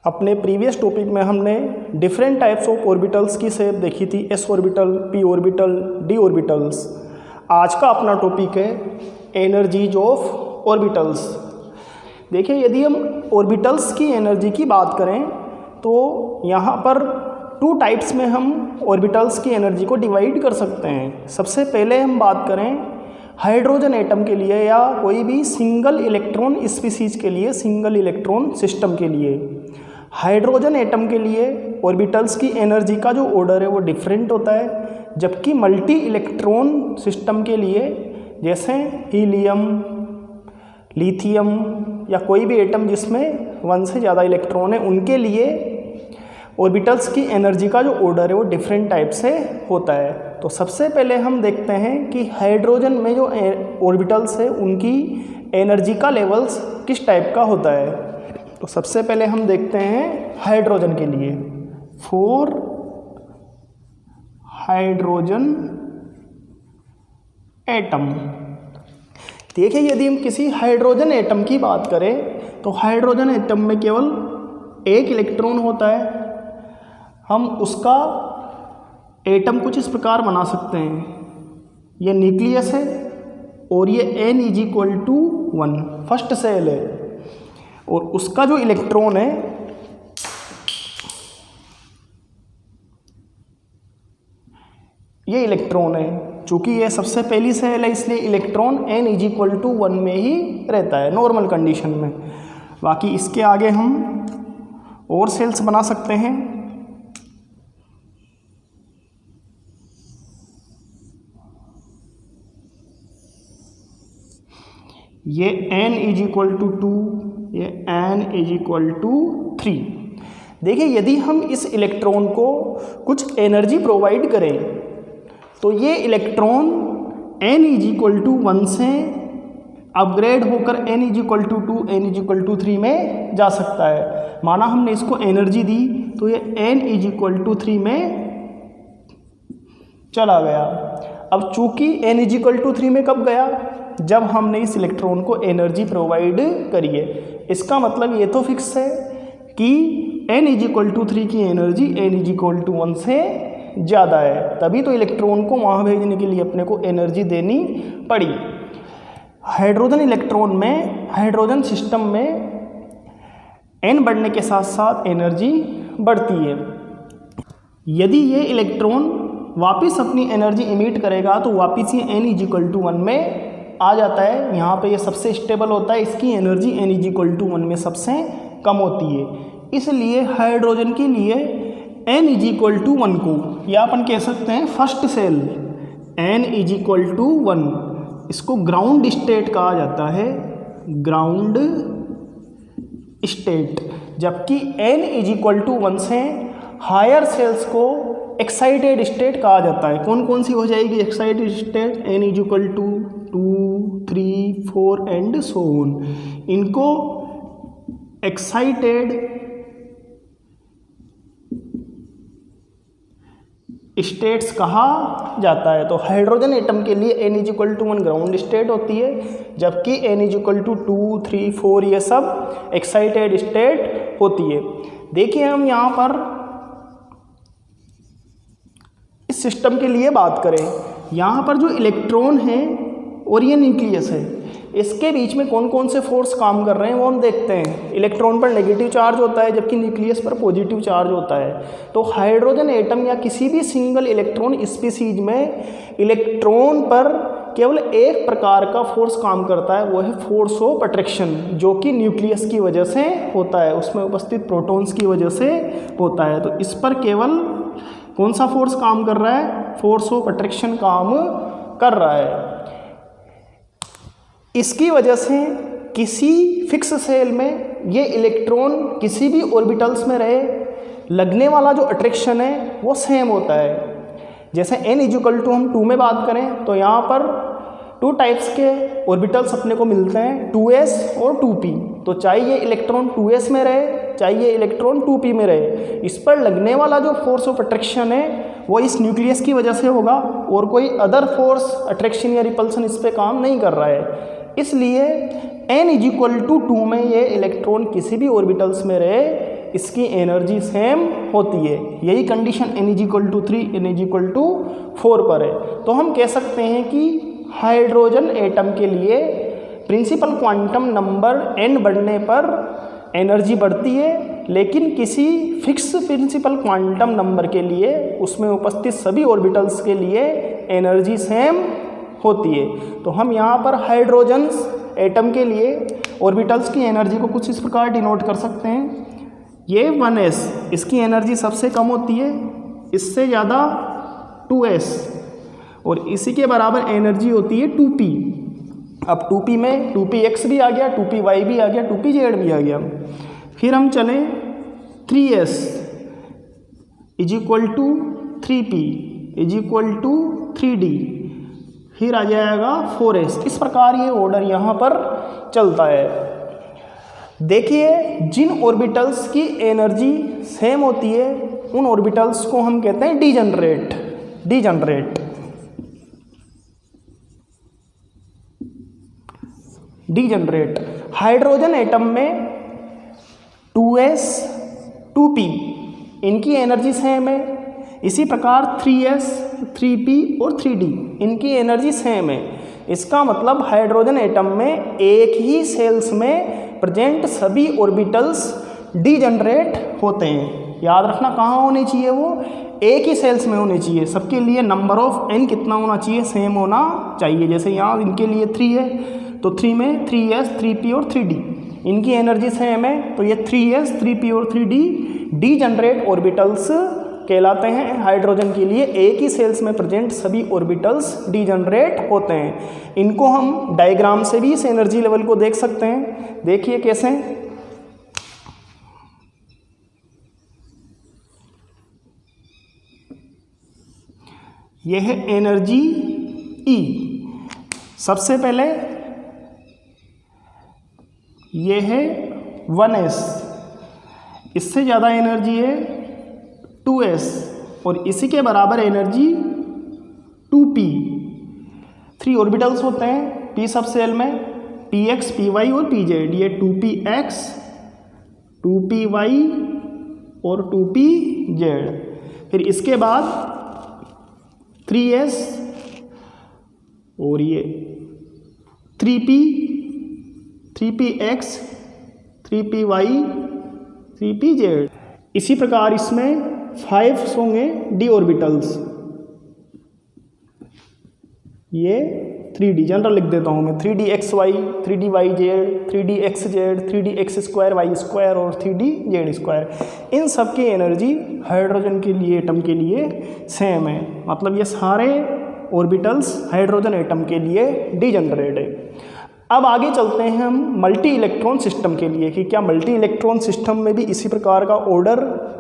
अपने previous topic में हमने डिफरेंट टाइप्स ऑफ ऑर्बिटल्स की शेप देखी थी, S orbital, P orbital, D orbitals. आज का अपना टॉपिक है एनर्जीज ऑफ ऑर्बिटल्स। देखिए, यदि हम ऑर्बिटल्स की एनर्जी की बात करें तो यहाँ पर टू टाइप्स में हम ऑर्बिटल्स की एनर्जी को डिवाइड कर सकते हैं। सबसे पहले हम बात करें हाइड्रोजन एटम के लिए या कोई भी सिंगल इलेक्ट्रॉन स्पीसीज के लिए, सिंगल इलेक्ट्रॉन सिस्टम के लिए। हाइड्रोजन एटम के लिए ऑर्बिटल्स की एनर्जी का जो ऑर्डर है वो डिफरेंट होता है, जबकि मल्टी इलेक्ट्रॉन सिस्टम के लिए जैसे हीलियम, लिथियम या कोई भी एटम जिसमें वन से ज़्यादा इलेक्ट्रॉन है, उनके लिए ऑर्बिटल्स की एनर्जी का जो ऑर्डर है वो डिफरेंट टाइप से होता है। तो सबसे पहले हम देखते हैं कि हाइड्रोजन में जो ऑर्बिटल्स है उनकी एनर्जी का लेवल्स किस टाइप का होता है। तो सबसे पहले हम देखते हैं हाइड्रोजन के लिए। फॉर हाइड्रोजन एटम, देखिए यदि हम किसी हाइड्रोजन एटम की बात करें तो हाइड्रोजन एटम में केवल एक इलेक्ट्रॉन होता है। हम उसका एटम कुछ इस प्रकार बना सकते हैं, ये न्यूक्लियस है और ये N=1 फर्स्ट सेल है, और उसका जो इलेक्ट्रॉन है ये इलेक्ट्रॉन है। चूंकि ये सबसे पहली सेल है इसलिए इलेक्ट्रॉन N=1 में ही रहता है नॉर्मल कंडीशन में। बाकी इसके आगे हम और सेल्स बना सकते हैं। ये N=2, ये N=3। देखिए, यदि हम इस इलेक्ट्रॉन को कुछ एनर्जी प्रोवाइड करें तो ये इलेक्ट्रॉन N=1 से अपग्रेड होकर N=2, N=3 में जा सकता है। माना हमने इसको एनर्जी दी तो ये N=3 में चला गया। अब चूंकि N=3 में कब गया, जब हमने इस इलेक्ट्रॉन को एनर्जी प्रोवाइड करी है। इसका मतलब ये तो फिक्स है कि N=3 की एनर्जी N=1 से ज़्यादा है, तभी तो इलेक्ट्रॉन को वहाँ भेजने के लिए अपने को एनर्जी देनी पड़ी। हाइड्रोजन इलेक्ट्रॉन में, हाइड्रोजन सिस्टम में N बढ़ने के साथ साथ एनर्जी बढ़ती है। यदि ये इलेक्ट्रॉन वापस अपनी एनर्जी इमिट करेगा तो वापस ये N=1 में आ जाता है। यहाँ पे ये सबसे स्टेबल होता है, इसकी एनर्जी N=1 में सबसे कम होती है। इसलिए हाइड्रोजन के लिए N=1 को या अपन कह सकते हैं फर्स्ट सेल N=1, इसको ग्राउंड स्टेट कहा जाता है, ग्राउंड स्टेट। जबकि N=1 से हायर सेल्स को एक्साइटेड स्टेट कहा जाता है। कौन कौन सी हो जाएगी excited state? N=2, 3, 4 and so on. इनको एक्साइटेड स्टेट्स कहा जाता है। तो हाइड्रोजन एटम के लिए N=1 ग्राउंड स्टेट होती है, जबकि N=2, 3, 4 ये सब एक्साइटेड स्टेट होती है। देखिए, हम यहाँ पर इस सिस्टम के लिए बात करें, यहाँ पर जो इलेक्ट्रॉन है और ये न्यूक्लियस है, इसके बीच में कौन कौन से फोर्स काम कर रहे हैं वो हम देखते हैं। इलेक्ट्रॉन पर नेगेटिव चार्ज होता है जबकि न्यूक्लियस पर पॉजिटिव चार्ज होता है। तो हाइड्रोजन एटम या किसी भी सिंगल इलेक्ट्रॉन स्पीसीज में इलेक्ट्रॉन पर केवल एक प्रकार का फोर्स काम करता है, वो है फोर्स ऑफ अट्रैक्शन, जो कि न्यूक्लियस की वजह से होता है, उसमें उपस्थित प्रोटॉन्स की वजह से होता है। तो इस पर केवल कौन सा फोर्स काम कर रहा है? फोर्स ऑफ अट्रैक्शन काम कर रहा है। इसकी वजह से किसी फिक्स सेल में ये इलेक्ट्रॉन किसी भी ऑर्बिटल्स में रहे, लगने वाला जो अट्रैक्शन है वो सेम होता है। जैसे N=2 हम 2 में बात करें तो यहाँ पर 2 टाइप्स के ऑर्बिटल्स अपने को मिलते हैं, 2s और 2p। तो चाहे ये इलेक्ट्रॉन 2s में रहे, चाहे ये इलेक्ट्रॉन 2p में रहे, इस पर लगने वाला जो फोर्स ऑफ अट्रैक्शन है वो इस न्यूक्लियस की वजह से होगा, और कोई अदर फोर्स अट्रैक्शन या रिपल्सन इस पर काम नहीं कर रहा है। इसलिए n = 2 में ये इलेक्ट्रॉन किसी भी ऑर्बिटल्स में रहे, इसकी एनर्जी सेम होती है। यही कंडीशन n=3 n=4 पर है। तो हम कह सकते हैं कि हाइड्रोजन एटम के लिए प्रिंसिपल क्वांटम नंबर n बढ़ने पर एनर्जी बढ़ती है, लेकिन किसी फिक्स प्रिंसिपल क्वांटम नंबर के लिए उसमें उपस्थित सभी ऑर्बिटल्स के लिए एनर्जी सेम होती है। तो हम यहाँ पर हाइड्रोजन एटम के लिए ऑर्बिटल्स की एनर्जी को कुछ इस प्रकार डिनोट कर सकते हैं। ये 1s, इसकी एनर्जी सबसे कम होती है, इससे ज़्यादा 2s, और इसी के बराबर एनर्जी होती है 2p। अब 2p में 2px भी आ गया, 2py भी आ गया, 2pz भी आ गया। फिर हम चलें 3s = 3p = 3d, फिर आ जाएगा 4s। इस प्रकार ये ऑर्डर यहाँ पर चलता है। देखिए, जिन ऑर्बिटल्स की एनर्जी सेम होती है उन ऑर्बिटल्स को हम कहते हैं डीजनरेट। हाइड्रोजन एटम में 2s 2p इनकी एनर्जी सेम है। इसी प्रकार 3s 3p और 3d इनकी एनर्जी सेम है। इसका मतलब हाइड्रोजन एटम में एक ही सेल्स में प्रेजेंट सभी ऑर्बिटल्स डीजनरेट होते हैं। याद रखना कहाँ होने चाहिए, वो एक ही सेल्स में होने चाहिए। सबके लिए नंबर ऑफ n कितना होना चाहिए, सेम होना चाहिए। जैसे यहाँ इनके लिए 3 है तो 3 में 3s 3p और 3d इनकी एनर्जी सेम है, तो ये 3s 3p और 3d डीजनरेट ऑर्बिटल्स कहलाते हैं। हाइड्रोजन के लिए एक ही सेल्स में प्रेजेंट सभी ऑर्बिटल्स डीजनरेट होते हैं। इनको हम डायग्राम से भी इस एनर्जी लेवल को देख सकते हैं। देखिए कैसे, यह है एनर्जी E। सबसे पहले यह है 1s, इससे ज़्यादा एनर्जी है 2s, और इसी के बराबर एनर्जी 2p। 3 ऑर्बिटल्स होते हैं p सब सेल में, px py और pz। ये 2px 2py और 2pz। फिर इसके बाद 3s और ये 3p 3px 3py 3pz। इसी प्रकार इसमें 5 होंगे d ऑर्बिटल्स। ये 3d जनरल लिख देता हूँ मैं, 3dxy 3dyz 3dxz 3dx²y² और 3dz²। इन सब की एनर्जी हाइड्रोजन के लिए एटम के लिए सेम है। मतलब ये सारे ऑर्बिटल्स हाइड्रोजन एटम के लिए डीजनरेट है। अब आगे चलते हैं हम मल्टी इलेक्ट्रॉन सिस्टम के लिए कि क्या मल्टी इलेक्ट्रॉन सिस्टम में भी इसी प्रकार का ऑर्डर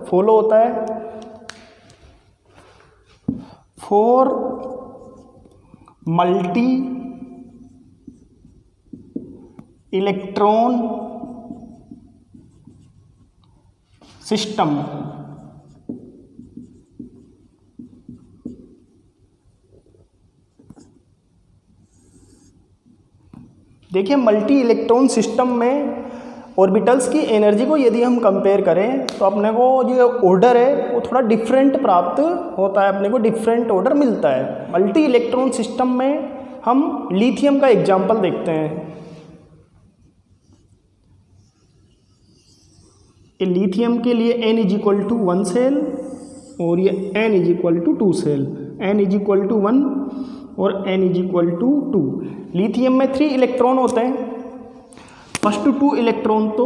फॉलो होता है। फॉर मल्टी इलेक्ट्रॉन सिस्टम देखिए, मल्टी इलेक्ट्रॉन सिस्टम में ऑर्बिटल्स की एनर्जी को यदि हम कंपेयर करें तो अपने को जो ऑर्डर है वो थोड़ा डिफरेंट प्राप्त होता है, अपने को डिफरेंट ऑर्डर मिलता है। मल्टी इलेक्ट्रॉन सिस्टम में हम लिथियम का एग्जांपल देखते हैं। ये लिथियम के लिए n=1 सेल और ये n=2 सेल, n=1 और n=2। लिथियम में 3 इलेक्ट्रॉन होते हैं। फर्स्ट 2 इलेक्ट्रॉन तो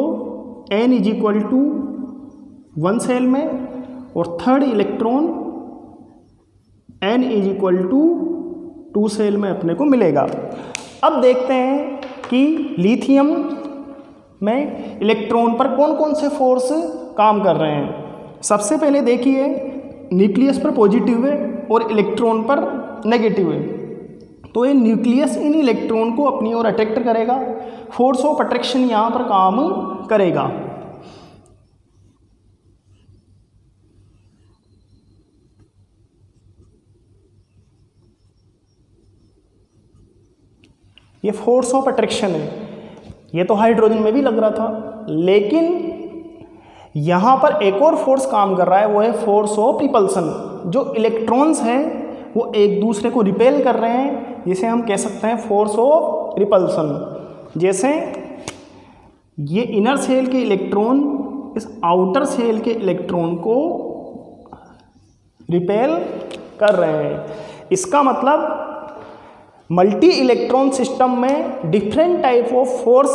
n=1 सेल में, और थर्ड इलेक्ट्रॉन n=2 सेल में अपने को मिलेगा। अब देखते हैं कि लिथियम में इलेक्ट्रॉन पर कौन कौन से फोर्स काम कर रहे हैं। सबसे पहले देखिए, न्यूक्लियस पर पॉजिटिव है और इलेक्ट्रॉन पर नेगेटिव है, तो ये न्यूक्लियस इन इलेक्ट्रॉन को अपनी ओर अट्रैक्ट करेगा। फोर्स ऑफ अट्रैक्शन यहाँ पर काम करेगा। ये फोर्स ऑफ अट्रैक्शन है। ये तो हाइड्रोजन में भी लग रहा था, लेकिन यहाँ पर एक और फोर्स काम कर रहा है, वो है फोर्स ऑफ रिपल्सन। जो इलेक्ट्रॉन्स हैं वो एक दूसरे को रिपेल कर रहे हैं, जिसे हम कह सकते हैं फोर्स ऑफ रिपल्सन। जैसे ये इनर सेल के इलेक्ट्रॉन इस आउटर सेल के इलेक्ट्रॉन को रिपेल कर रहे हैं। इसका मतलब मल्टी इलेक्ट्रॉन सिस्टम में डिफरेंट टाइप ऑफ फोर्स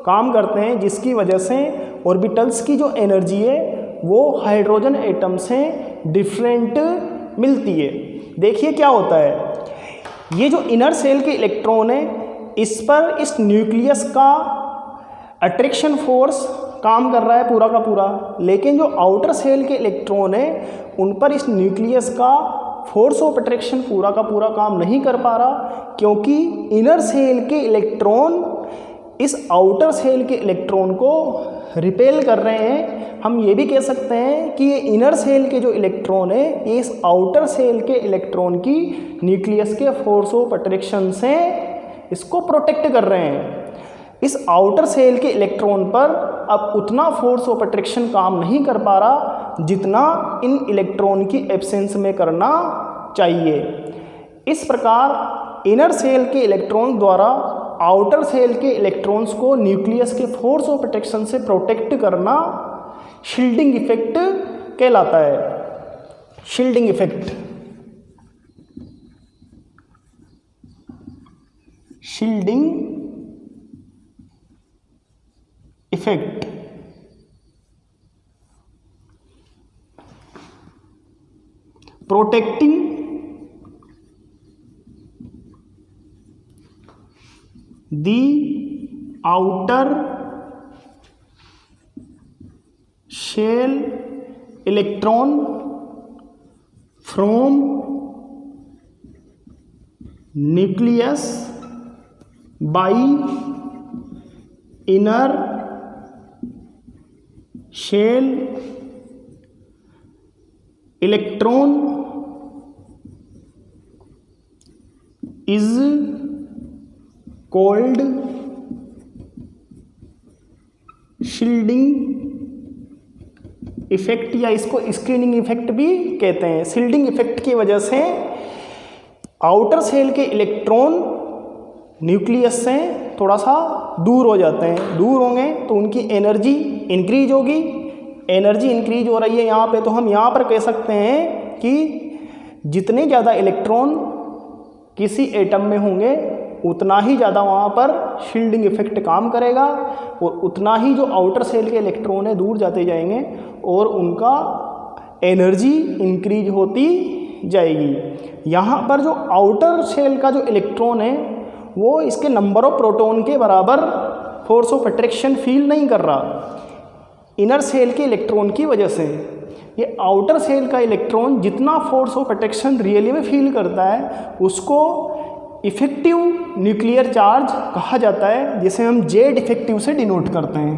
काम करते हैं, जिसकी वजह से ऑर्बिटल्स की जो एनर्जी है वो हाइड्रोजन एटम से डिफरेंट मिलती है। देखिए क्या होता है, ये जो इनर सेल के इलेक्ट्रॉन है इस पर इस न्यूक्लियस का अट्रैक्शन फोर्स काम कर रहा है पूरा का पूरा, लेकिन जो आउटर सेल के इलेक्ट्रॉन है उन पर इस न्यूक्लियस का फोर्स ऑफ अट्रैक्शन पूरा का पूरा काम नहीं कर पा रहा, क्योंकि इनर सेल के इलेक्ट्रॉन इस आउटर सेल के इलेक्ट्रॉन को रिपेल कर रहे हैं। हम ये भी कह सकते हैं कि ये इनर सेल के जो इलेक्ट्रॉन है ये इस आउटर सेल के इलेक्ट्रॉन की न्यूक्लियस के फोर्स ऑफ अट्रैक्शन से इसको प्रोटेक्ट कर रहे हैं। इस आउटर सेल के इलेक्ट्रॉन पर अब उतना फोर्स ऑफ अट्रैक्शन काम नहीं कर पा रहा जितना इन इलेक्ट्रॉन की एब्सेंस में करना चाहिए। इस प्रकार इनर सेल के इलेक्ट्रॉन द्वारा आउटर सेल के इलेक्ट्रॉन्स को न्यूक्लियस के फोर्स ऑफ अट्रैक्शन से प्रोटेक्ट करना शील्डिंग इफेक्ट कहलाता है। Shielding effect, shielding effect protecting the outer shell electron from nucleus by inner shell electron is called shielding effect, या इसको स्क्रीनिंग इफेक्ट भी कहते हैं। शील्डिंग इफेक्ट की वजह से आउटर सेल के इलेक्ट्रॉन न्यूक्लियस से थोड़ा सा दूर हो जाते हैं। दूर होंगे तो उनकी एनर्जी इंक्रीज होगी। एनर्जी इंक्रीज हो रही है यहाँ पे, तो हम यहाँ पर कह सकते हैं कि जितने ज़्यादा इलेक्ट्रॉन किसी एटम में होंगे उतना ही ज़्यादा वहाँ पर शील्डिंग इफेक्ट काम करेगा, और उतना ही जो आउटर सेल के इलेक्ट्रॉन है दूर जाते जाएंगे और उनका एनर्जी इंक्रीज होती जाएगी। यहाँ पर जो आउटर सेल का जो इलेक्ट्रॉन है वो इसके नंबर ऑफ प्रोटॉन के बराबर फोर्स ऑफ अट्रैक्शन फील नहीं कर रहा इनर सेल के इलेक्ट्रॉन की वजह से। ये आउटर सेल का इलेक्ट्रॉन जितना फोर्स ऑफ अट्रैक्शन रियली में फील करता है उसको इफेक्टिव न्यूक्लियर चार्ज कहा जाता है, जिसे हम जेड इफेक्टिव से डिनोट करते हैं।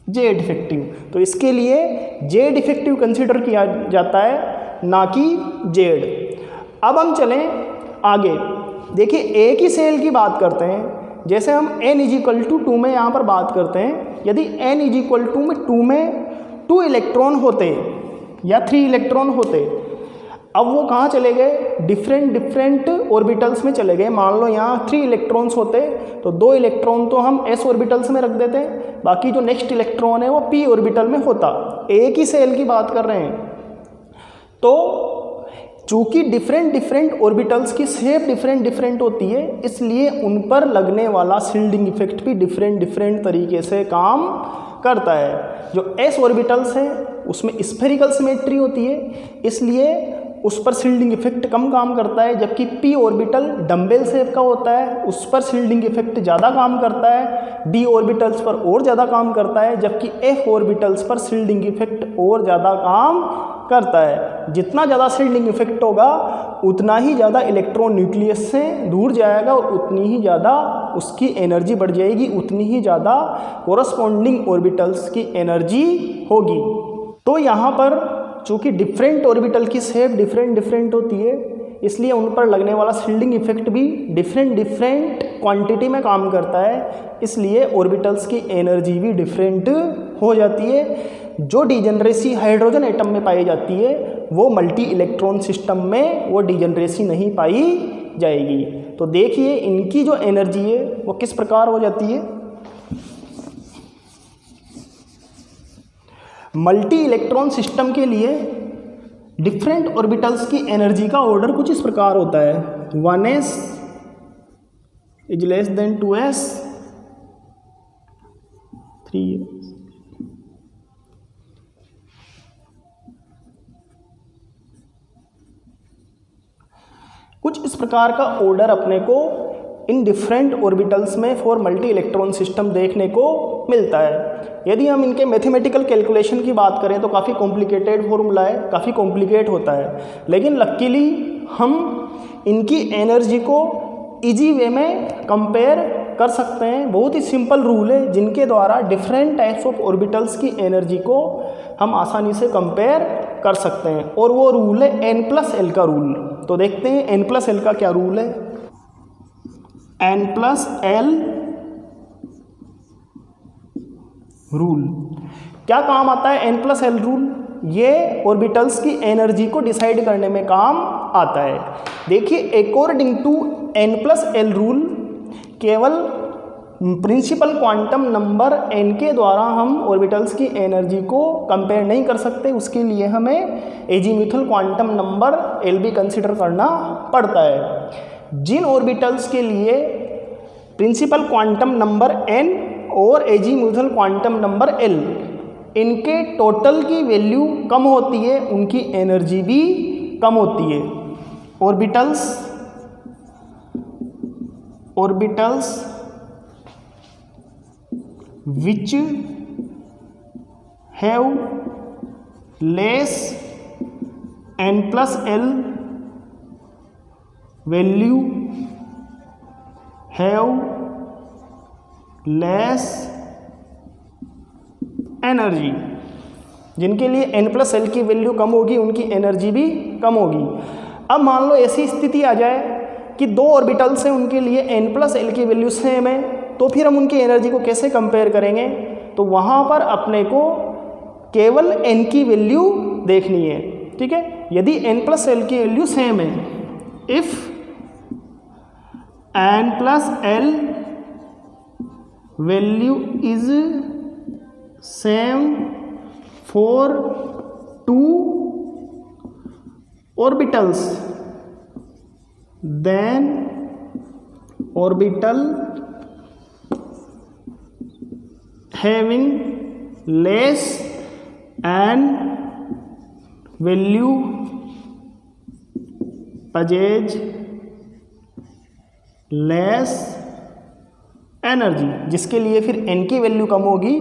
जेड इफेक्टिव, तो इसके लिए जेड इफेक्टिव कंसीडर किया जाता है, ना कि जेड। अब हम चलें आगे। देखिए एक ही सेल की बात करते हैं, जैसे हम n=2 में यहाँ पर बात करते हैं। यदि n=2 में 2 इलेक्ट्रॉन होते या 3 इलेक्ट्रॉन होते, अब वो कहाँ चले गए, डिफरेंट ऑर्बिटल्स में चले गए। मान लो यहाँ 3 इलेक्ट्रॉन्स होते तो 2 इलेक्ट्रॉन तो हम s ऑर्बिटल्स में रख देते, बाकी जो नेक्स्ट इलेक्ट्रॉन है वो p ऑर्बिटल में होता। एक ही सेल की बात कर रहे हैं, तो चूंकि डिफरेंट ऑर्बिटल्स की शेप डिफरेंट होती है, इसलिए उन पर लगने वाला शील्डिंग इफेक्ट भी डिफरेंट तरीके से काम करता है। जो s ऑर्बिटल्स है उसमें स्फेरिकल सिमेट्री होती है, इसलिए उस पर शील्डिंग इफेक्ट कम काम करता है, जबकि p ऑर्बिटल डम्बेल शेप का होता है, उस पर शील्डिंग इफेक्ट ज़्यादा काम करता है। d ऑर्बिटल्स पर और ज़्यादा काम करता है, जबकि f ऑर्बिटल्स पर शील्डिंग इफेक्ट और ज़्यादा काम करता है। जितना ज़्यादा शील्डिंग इफेक्ट होगा उतना ही ज़्यादा इलेक्ट्रॉन न्यूक्लियस से दूर जाएगा और उतनी ही ज़्यादा उसकी एनर्जी बढ़ जाएगी, उतनी ही ज़्यादा कोरस्पॉन्डिंग ऑर्बिटल्स की एनर्जी होगी। तो यहाँ पर चूँकि डिफरेंट ऑर्बिटल की शेप डिफरेंट होती है, इसलिए उन पर लगने वाला शील्डिंग इफेक्ट भी डिफरेंट क्वांटिटी में काम करता है, इसलिए ऑर्बिटल्स की एनर्जी भी डिफरेंट हो जाती है। जो डिजेनरेसी हाइड्रोजन एटम में पाई जाती है वो मल्टी इलेक्ट्रॉन सिस्टम में वो डिजेनरेसी नहीं पाई जाएगी। तो देखिए इनकी जो एनर्जी है वो किस प्रकार हो जाती है। मल्टी इलेक्ट्रॉन सिस्टम के लिए डिफरेंट ऑर्बिटल्स की एनर्जी का ऑर्डर कुछ इस प्रकार होता है, 1s is less than 2s, 3s। कुछ इस प्रकार का ऑर्डर अपने को इन डिफरेंट ऑर्बिटल्स में फॉर मल्टी इलेक्ट्रॉन सिस्टम देखने को मिलता है। यदि हम इनके मैथमेटिकल कैलकुलेशन की बात करें तो काफ़ी कॉम्प्लिकेटेड फॉर्मूला है, काफ़ी कॉम्प्लिकेट होता है, लेकिन लकीली हम इनकी एनर्जी को इजी वे में कंपेयर कर सकते हैं। बहुत ही सिंपल रूल है जिनके द्वारा डिफरेंट टाइप्स ऑफ ऑर्बिटल्स की एनर्जी को हम आसानी से कंपेयर कर सकते हैं, और वो रूल है n+l का रूल। तो देखते हैं n+l का क्या रूल है। n+l रूल क्या काम आता है? n+l रूल ये ऑर्बिटल्स की एनर्जी को डिसाइड करने में काम आता है। देखिए अकॉर्डिंग टू n+l रूल केवल प्रिंसिपल क्वांटम नंबर n के द्वारा हम ऑर्बिटल्स की एनर्जी को कंपेयर नहीं कर सकते, उसके लिए हमें एजीम्यूथल क्वांटम नंबर l भी कंसिडर करना पड़ता है। जिन ऑर्बिटल्स के लिए प्रिंसिपल क्वांटम नंबर n और एजीम्यूथल क्वांटम नंबर l इनके टोटल की वैल्यू कम होती है, उनकी एनर्जी भी कम होती है। Orbitals which have less n+l value have less energy. जिनके लिए n+l की वैल्यू कम होगी उनकी एनर्जी भी कम होगी। अब मान लो ऐसी स्थिति आ जाए कि दो ऑर्बिटल्स हैं, उनके लिए n+l की वैल्यू सेम है, तो फिर हम उनकी एनर्जी को कैसे कंपेयर करेंगे? तो वहाँ पर अपने को केवल n की वैल्यू देखनी है, ठीक है। यदि n+l की वैल्यू सेम है, if n+l value is same for two orbitals then orbital having less n value possess less energy. जिसके लिए फिर n की वैल्यू कम होगी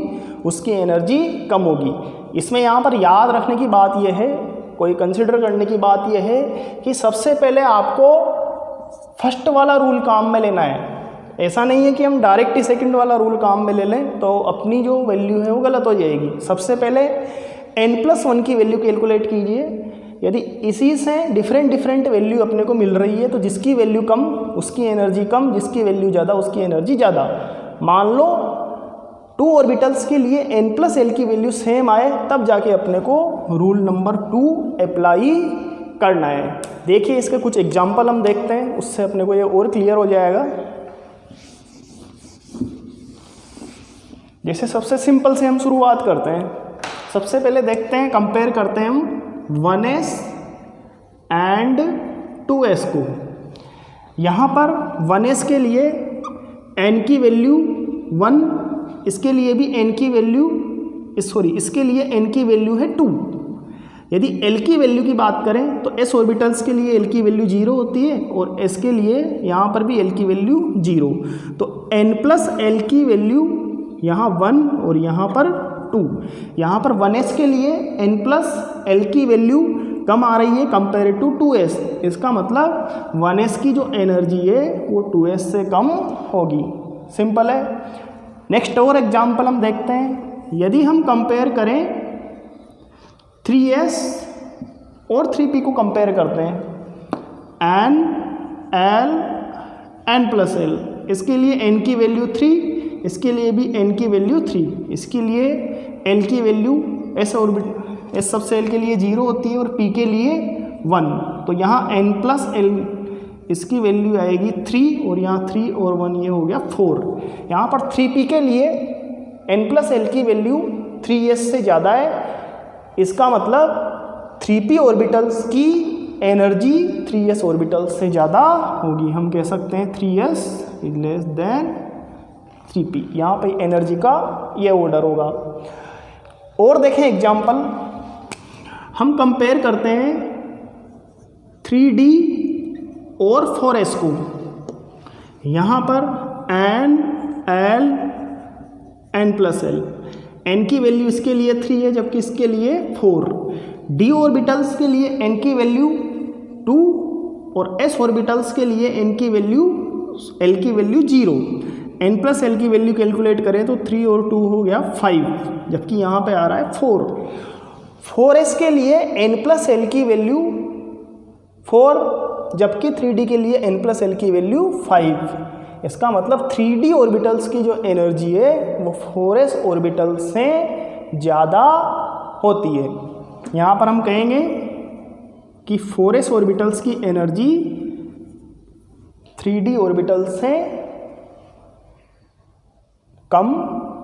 उसकी एनर्जी कम होगी। इसमें यहाँ पर याद रखने की बात यह है, कोई कंसिडर करने की बात यह है कि सबसे पहले आपको फर्स्ट वाला रूल काम में लेना है। ऐसा नहीं है कि हम डायरेक्ट ही सेकंड वाला रूल काम में ले लें तो अपनी जो वैल्यू है वो गलत हो जाएगी। सबसे पहले n+1 की वैल्यू कैलकुलेट कीजिए। यदि इसी से डिफरेंट वैल्यू अपने को मिल रही है तो जिसकी वैल्यू कम उसकी एनर्जी कम, जिसकी वैल्यू ज़्यादा उसकी एनर्जी ज़्यादा। मान लो टू ऑर्बिटल्स के लिए n+l की वैल्यू सेम आए तब जाके अपने को रूल नंबर 2 अप्लाई करना है। देखिए इसके कुछ एग्जाम्पल हम देखते हैं, उससे अपने को ये और क्लियर हो जाएगा। जैसे सबसे सिंपल से हम शुरुआत करते हैं। सबसे पहले देखते हैं, कंपेयर करते हैं हम 1s एंड 2s को। यहाँ पर 1s के लिए n की वैल्यू 1, इसके लिए भी n की वैल्यू इसके लिए n की वैल्यू है 2। यदि l की वैल्यू की बात करें तो s ऑर्बिटल्स के लिए l की वैल्यू 0 होती है और s के लिए यहाँ पर भी l की वैल्यू 0। तो n+l की वैल्यू यहाँ 1 और यहाँ पर 2। यहाँ पर 1s के लिए n+l की वैल्यू कम आ रही है कंपेयर टू 2s। इसका मतलब 1s की जो एनर्जी है वो 2s से कम होगी। सिंपल है। नेक्स्ट और एग्जांपल हम देखते हैं। यदि हम कंपेयर करें 3s और 3p को कंपेयर करते हैं N L N plus L, इसके लिए N की वैल्यू 3, इसके लिए भी N की वैल्यू 3, इसके लिए L की वैल्यू S सबसे L के लिए 0 होती है और P के लिए 1, तो यहाँ N प्लस L इसकी वैल्यू आएगी 3 और यहाँ 3 और 1 ये हो गया 4। यहाँ पर 3P के लिए N प्लस L की वैल्यू 3s से ज़्यादा है, इसका मतलब 3p ऑर्बिटल्स की एनर्जी 3s ऑर्बिटल्स से ज़्यादा होगी। हम कह सकते हैं 3s is less than 3p। यहाँ पे एनर्जी का ये ऑर्डर होगा। और देखें एग्जाम्पल, हम कंपेयर करते हैं 3d और 4s को। यहाँ पर N L N plus L, N की वैल्यू इसके लिए 3 है जबकि इसके लिए 4। d ऑर्बिटल्स के लिए N की वैल्यू 2 और s ऑर्बिटल्स के लिए N की वैल्यू L की वैल्यू 0। N प्लस L की वैल्यू कैलकुलेट करें तो 3 और 2 हो गया 5, जबकि यहाँ पे आ रहा है 4। 4s के लिए N प्लस L की वैल्यू 4 जबकि 3d के लिए N प्लस L की वैल्यू 5। इसका मतलब 3d ऑर्बिटल्स की जो एनर्जी है वो 4s ऑर्बिटल से ज़्यादा होती है। यहाँ पर हम कहेंगे कि 4s ऑर्बिटल्स की एनर्जी 3d ऑर्बिटल से कम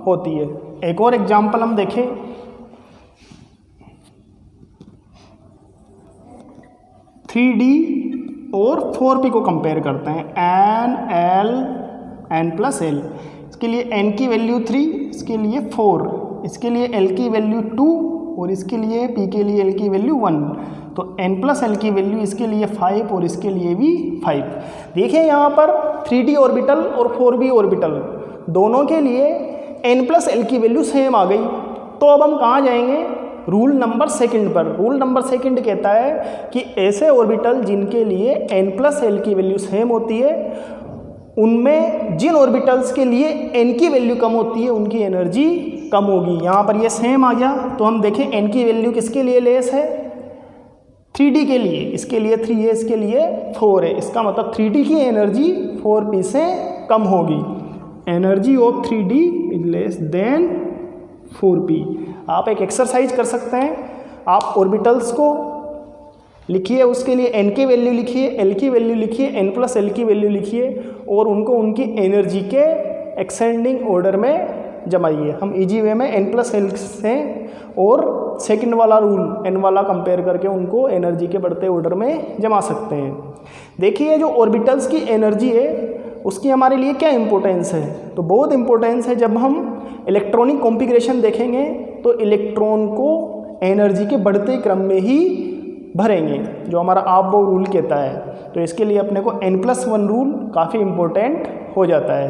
होती है। एक और एग्जाम्पल हम देखें, 3d और 4p को कंपेयर करते हैं। N L N plus L, इसके लिए N की वैल्यू 3, इसके लिए 4, इसके लिए L की वैल्यू 2 और इसके लिए P के लिए L की वैल्यू 1, तो N प्लस L की वैल्यू इसके लिए 5 और इसके लिए भी 5। देखिए यहाँ पर 3d ऑर्बिटल और 4p ऑर्बिटल दोनों के लिए N प्लस L की वैल्यू सेम आ गई। तो अब हम कहाँ जाएंगे? रूल नंबर सेकंड पर। रूल नंबर सेकंड कहता है कि ऐसे ऑर्बिटल जिनके लिए N प्लस L की वैल्यू सेम होती है, उनमें जिन ऑर्बिटल्स के लिए N की वैल्यू कम होती है उनकी एनर्जी कम होगी। यहाँ पर ये सेम आ गया, तो हम देखें N की वैल्यू किसके लिए लेस है? 3d के लिए, इसके लिए 3 है, इसके लिए 4 है। इसका मतलब 3d की एनर्जी 4p से कम होगी। Energy of 3d is less than 4p। आप एक एक्सरसाइज कर सकते हैं, आप ऑर्बिटल्स को लिखिए, उसके लिए N की वैल्यू लिखिए, L की वैल्यू लिखिए, N प्लस L की वैल्यू लिखिए और उनको उनकी एनर्जी के एक्सेंडिंग ऑर्डर में जमाइए। हम इजी वे में N प्लस L से और सेकंड वाला रूल N वाला कंपेयर करके उनको एनर्जी के बढ़ते ऑर्डर में जमा सकते हैं। देखिए जो ऑर्बिटल्स की एनर्जी है उसकी हमारे लिए क्या इंपॉर्टेंस है? तो बहुत इंपॉर्टेंस है। जब हम इलेक्ट्रॉनिक कॉन्फ़िगरेशन देखेंगे तो इलेक्ट्रॉन को एनर्जी के बढ़ते क्रम में ही भरेंगे, जो हमारा आप-बो रूल कहता है। तो इसके लिए अपने को N+1 रूल काफ़ी इम्पोर्टेंट हो जाता है।